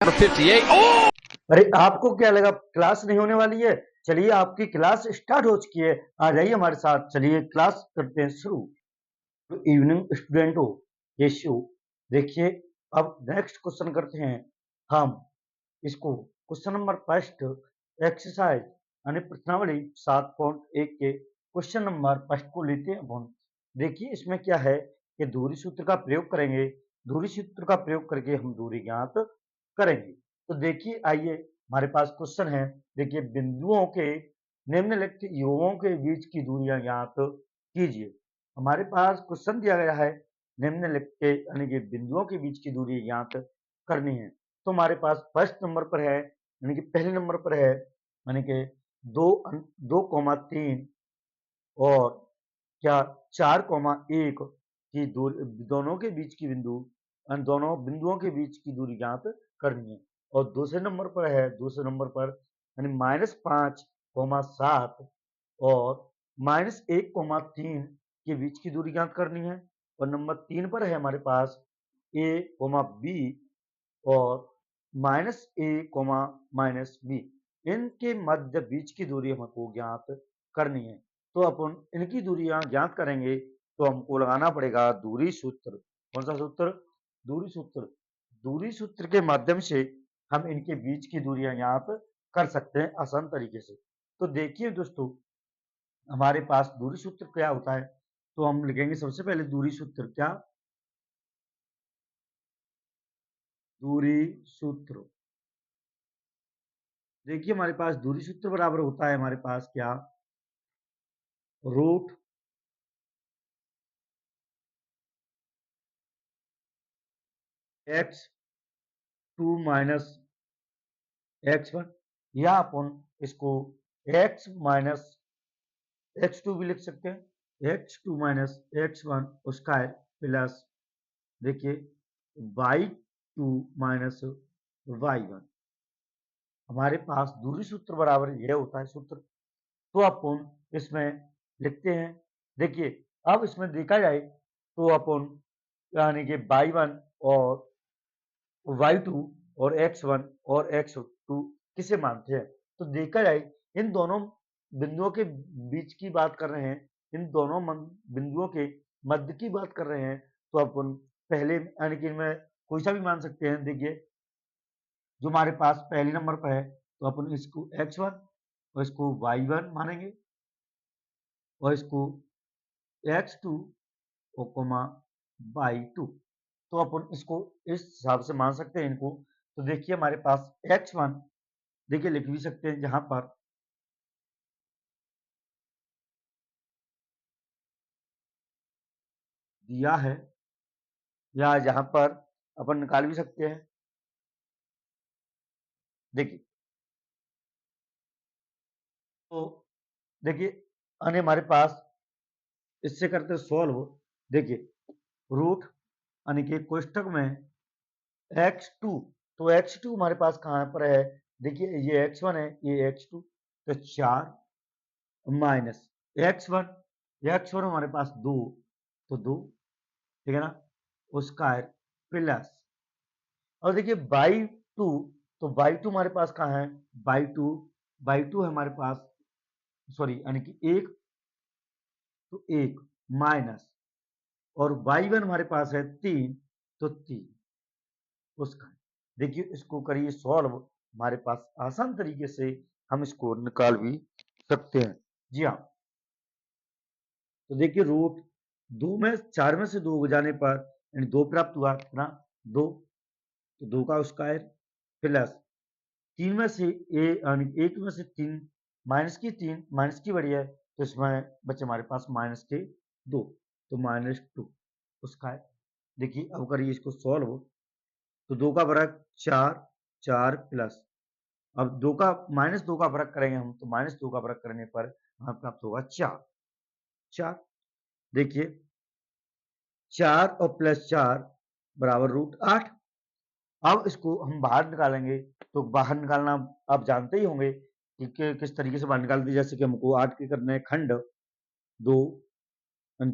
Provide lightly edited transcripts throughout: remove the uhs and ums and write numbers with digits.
58. Oh! अरे आपको क्या लगा क्लास नहीं होने वाली है? चलिए आपकी क्लास स्टार्ट हो चुकी है। आ जाइए हमारे साथ, चलिए क्लास करते हैं शुरू। तो इवनिंग स्टूडेंटों, ये शो देखिए। अब नेक्स्ट क्वेश्चन करते हैं हम। इसको क्वेश्चन नंबर फर्स्ट एक्सरसाइज यानी प्रश्नावली 7.1 के क्वेश्चन नंबर फर्स्ट को लेते हैं अपन। देखिए इसमें क्या है कि दूरी सूत्र का प्रयोग करेंगे। दूरी सूत्र का प्रयोग करके हम दूरी ज्ञात करेंगे। तो देखिए आइए हमारे पास क्वेश्चन है। देखिए बिंदुओं के निम्नलिखित युगों के बीच की दूरियां ज्ञात कीजिए। हमारे पास क्वेश्चन दिया गया है निम्नलिखित यानी कि बिंदुओं के बीच की दूरी ज्ञात करनी है। तो हमारे पास फर्स्ट नंबर पर है यानी कि पहले नंबर पर है यानी कि 2,3 और क्या 4,1 की दूरी, दोनों के बीच की दोनों बिंदुओं के बीच की दूरी ज्ञात करनी है। और दूसरे नंबर पर यानी -5,7 और -1,3 के बीच की दूरी ज्ञात करनी है। और नंबर 3 पर है हमारे पास a, b और -a, -b। इनके मध्य बीच की दूरी हमको ज्ञात करनी है। तो अपन इनकी दूरियां ज्ञात करेंगे तो हमको लगाना पड़ेगा दूरी सूत्र। कौन सा सूत्र? दूरी सूत्र। दूरी सूत्र के माध्यम से हम इनके बीच की दूरियां ज्ञात कर सकते हैं आसान तरीके से। तो देखिए दोस्तों, हमारे पास दूरी सूत्र क्या होता है। तो हम लिखेंगे सबसे पहले दूरी सूत्र। क्या? दूरी सूत्र। देखिए हमारे पास दूरी सूत्र बराबर होता है हमारे पास क्या? रूट x2 माइनस x1, या अपन इसको x माइनस x2 भी लिख सकते हैं। x2 minus x1 square plus देखिए y2 माइनस y1। हमारे पास दूरी सूत्र बराबर यह होता है सूत्र। तो अपन इसमें लिखते हैं। देखिए अब इसमें देखा जाए तो अपन यानी कि y1 और y2 और x1 और x2 किसे मानते हैं। तो देखा जाए इन दोनों बिंदुओं के बीच की बात कर रहे हैं, इन दोनों बिंदुओं के मध्य की बात कर रहे हैं। तो अपन पहले यानी कि इनमें कोई सा भी मान सकते हैं। देखिए जो हमारे पास पहले नंबर पर है तो अपन इसको x1 और इसको y1 मानेंगे और इसको x2 और कोमा y2। तो अपन इसको इस हिसाब से मान सकते हैं इनको। तो देखिए हमारे पास x1 देखिए लिख भी सकते हैं जहां पर दिया है, या जहां पर अपन निकाल भी सकते हैं। देखिए तो देखिए अन्य हमारे पास इससे करते सॉल्व। देखिए रूट यानी कि कोष्टक में x2, तो x2 हमारे पास कहां पर है? देखिए ये x1 है, ये x2, तो 4 माइनस x1 हमारे पास 2, तो 2, ठीक है ना, उसका प्लस। और देखिए y2, तो y2 हमारे पास कहाँ है? y2 है हमारे पास, सॉरी यानी कि 1, तो 1 माइनस, और y1 हमारे पास है 3, तो 3 उसका। देखिए इसको करिए सॉल्व, हमारे पास आसान तरीके से हम इसको निकाल भी सकते हैं। जी हाँ, तो देखिए रूट 4 में से 2 जाने पर यानी 2 प्राप्त हुआ कितना? 2, तो 2 का स्क्वायर प्लस 3 में से यानी 1 में से 3 माइनस की बड़ी है, तो इसमें बचे हमारे पास माइनस के 2, तो -2 उसका है। देखिए अब करिए इसको सॉल्व, तो 2 का फर्क 4, 4 प्लस, अब 2 का फर्क करेंगे हम, तो -2 का फर्क करने पर हमें प्राप्त होगा 4। 4 देखिए 4 और प्लस 4 बराबर √8। अब इसको हम बाहर निकालेंगे, तो बाहर निकालना आप जानते ही होंगे कि किस तरीके से बाहर निकालते हैं। जैसे कि हमको 8 के करने हैं खंड, 2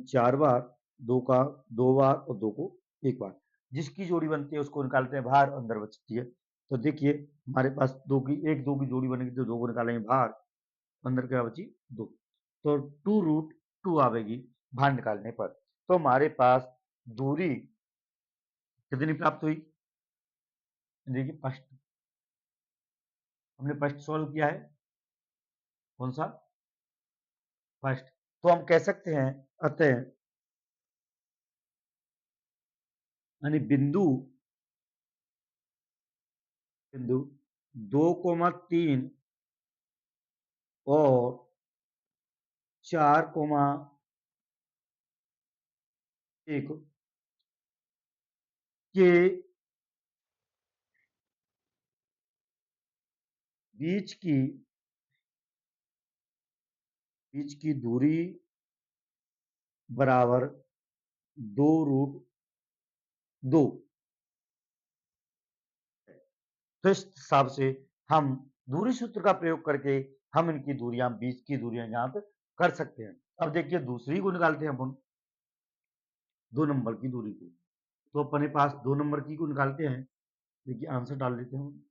4 बार, 2 का 2 बार और 2 को 1 बार, जिसकी जोड़ी बनती है उसको निकालते हैं बाहर, अंदर बचती है तो देखिए हमारे पास एक दो की जोड़ी बनेगी तो 2 को निकालेंगे बाहर, अंदर क्या बची 2, तो 2√2 आवेगी बाहर निकालने पर। तो हमारे पास दूरी कितनी प्राप्त हुई? देखिए फर्स्ट हमने फर्स्ट सॉल्व किया है, कौन सा? फर्स्ट। तो हम कह सकते हैं अतः यानी बिंदु बिंदु 2,3 और 4,1 के बीच की दूरी बराबर 2√2। तो इस हिसाब से हम दूरी सूत्र का प्रयोग करके हम इनकी दूरियां, बीच की दूरियां ज्ञात कर सकते हैं। अब देखिए दूसरी को निकालते हैं अपन, 2 नंबर की दूरी को। तो अपने पास 2 नंबर की को निकालते हैं। देखिए आंसर डाल देते हैं।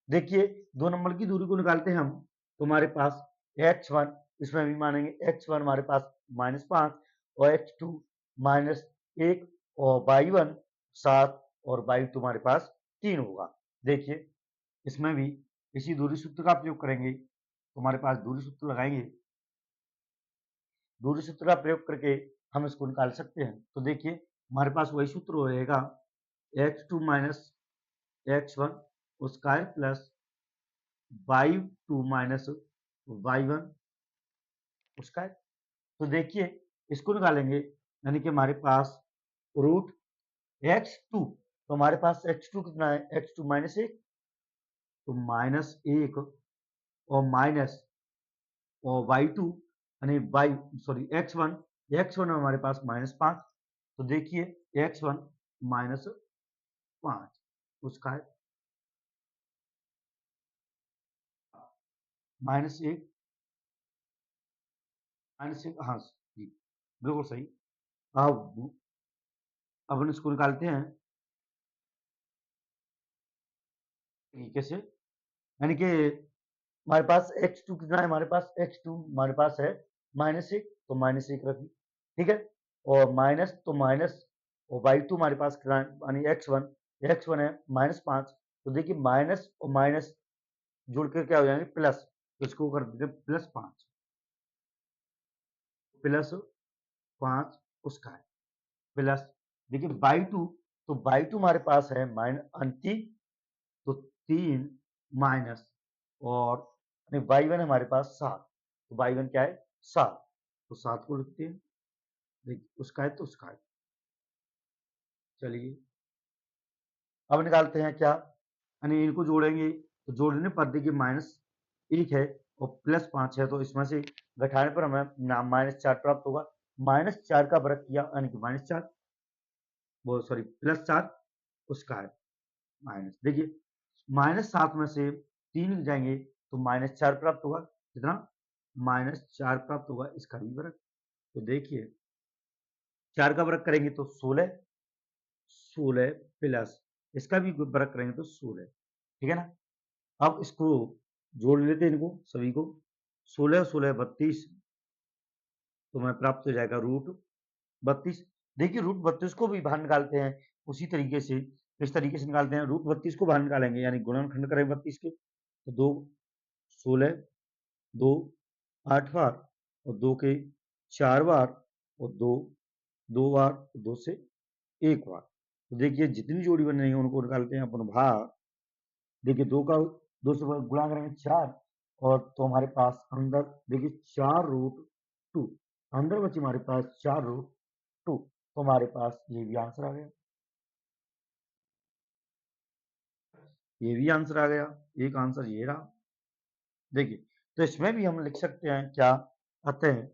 देखिए 2 नंबर की दूरी को निकालते हैं हम, तो हमारे पास h1 इसमें भी मानेंगे, h1 हमारे पास -5 और h2 -1 और y1 7 और y2 हमारे पास 3 होगा। देखिए इसमें भी इसी दूरी सूत्र का प्रयोग करेंगे, तो हमारे पास दूरी सूत्र लगाएंगे, दूरी सूत्र का प्रयोग करके हम इसको निकाल सकते हैं। तो देखिए हमारे पास वही सूत्र रहेगा, h2 minus h1 square plus y2 minus y1 square. तो देखिए इसको निकालेंगे, यानी कि हमारे पास रूट h2, तो हमारे पास h2 कितना है? h2 -1, तो -1 और माइनस और y2 यानी x1 हमारे पास -5, तो देखिए x1 -5 उसका है -1 हाँ जी बिल्कुल सही। अब हम इसको निकालते हैं तरीके से, यानी कि हमारे पास x2 कितना है? हमारे पास x2 हमारे पास है -1, तो -1 रखिए, ठीक है। और माइनस तो माइनस और y2 हमारे पास कितना है? यानी x1 है -5, तो देखिए माइनस और माइनस जुड़ कर क्या हो जाएंगे? प्लस, तो इसको कर दीजिए +5 +5 उसका है प्लस। देखिए y2, तो y2 हमारे पास है -3, तो 3 माइनस और y1 हमारे पास 7, तो y1 क्या है? 7, तो 7 को लिखते हैं। देखिए उसका है तो उसका है। चलिए अब निकालते हैं क्या, यानी इनको जोड़ेंगे, तो जोड़ने पर देखिए -1 है और +5 है, तो इसमें से घटाने पर हमें -4 प्राप्त होगा। -4 का वर्ग किया यानी कि -4, वो सॉरी +4 उसका है माइनस। देखिए -7 में से 3 जाएंगे तो -4 प्राप्त होगा, कितना? -4 प्राप्त होगा, इसका भी वर्ग। तो देखिए 4 का वर्ग करेंगे तो 16, 16 प्लस इसका भी वर्ग करेंगे तो 16, ठीक है ना। अब इसको जोड़ लेते हैं, इनको सभी को, 16 16 32, तो हमें प्राप्त हो जाएगा √32। देखिए √32 को भी बाहर निकालते हैं उसी तरीके से, इस तरीके से निकालते हैं। √32 को बाहर निकालेंगे यानी गुणनखंड करें 32 के, तो 2 16, 2 8 बार और 2 के 4 बार और 2 2 बार, 2 से 1 बार। तो देखिए जितनी जोड़ी बन रही है उनको निकालते हैं अपन बाहर। देखिए 2 से गुणा करेंगे 4, और तो हमारे पास अंदर देखिए 4√2, अंदर बची हमारे पास 4√2, तो हमारे पास ये भी आंसर आ गया, ये भी आंसर आ गया, एक आंसर ये रहा। देखिए तो इसमें भी हम लिख सकते हैं क्या, अतः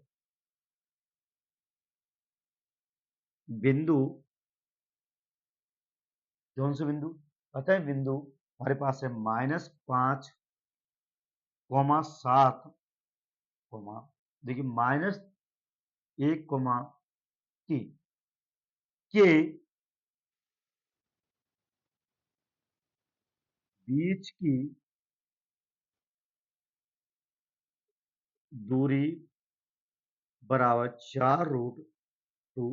बिंदु, कौन से बिंदु? अतः बिंदु हमारे पास है -5, -7, देखिए -1, 3 के बीच की दूरी बराबर 4√2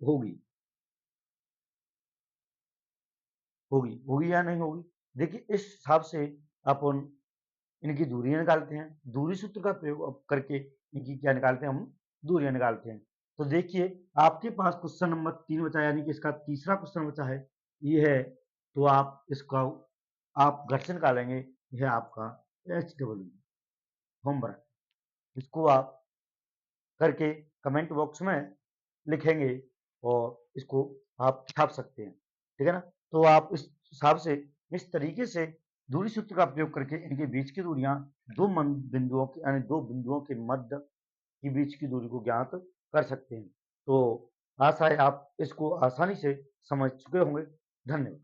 होगी। होगी या नहीं होगी? देखिए इस हिसाब से अपन इनकी दूरियां निकालते हैं। दूरी सूत्र का प्रयोग करके इनकी क्या निकालते हैं हम? दूरियां निकालते हैं। तो देखिए आपके पास क्वेश्चन नंबर 3 बचा, यानी कि इसका तीसरा क्वेश्चन बचा है, ये है। तो आप इसका आप घर से निकालेंगे। यह आपका HW होमवर्क, इसको आप करके कमेंट बॉक्स में लिखेंगे और इसको आप छाप सकते हैं, ठीक है ना? तो आप इस हिसाब से, इस तरीके से दूरी सूत्र का प्रयोग करके इनके बीच की दूरियां दो बिंदुओं की, यानी दो बिंदुओं के मध्य के बीच की दूरी को ज्ञात कर सकते हैं। तो आशा है आप इसको आसानी से समझ चुके होंगे। धन्यवाद।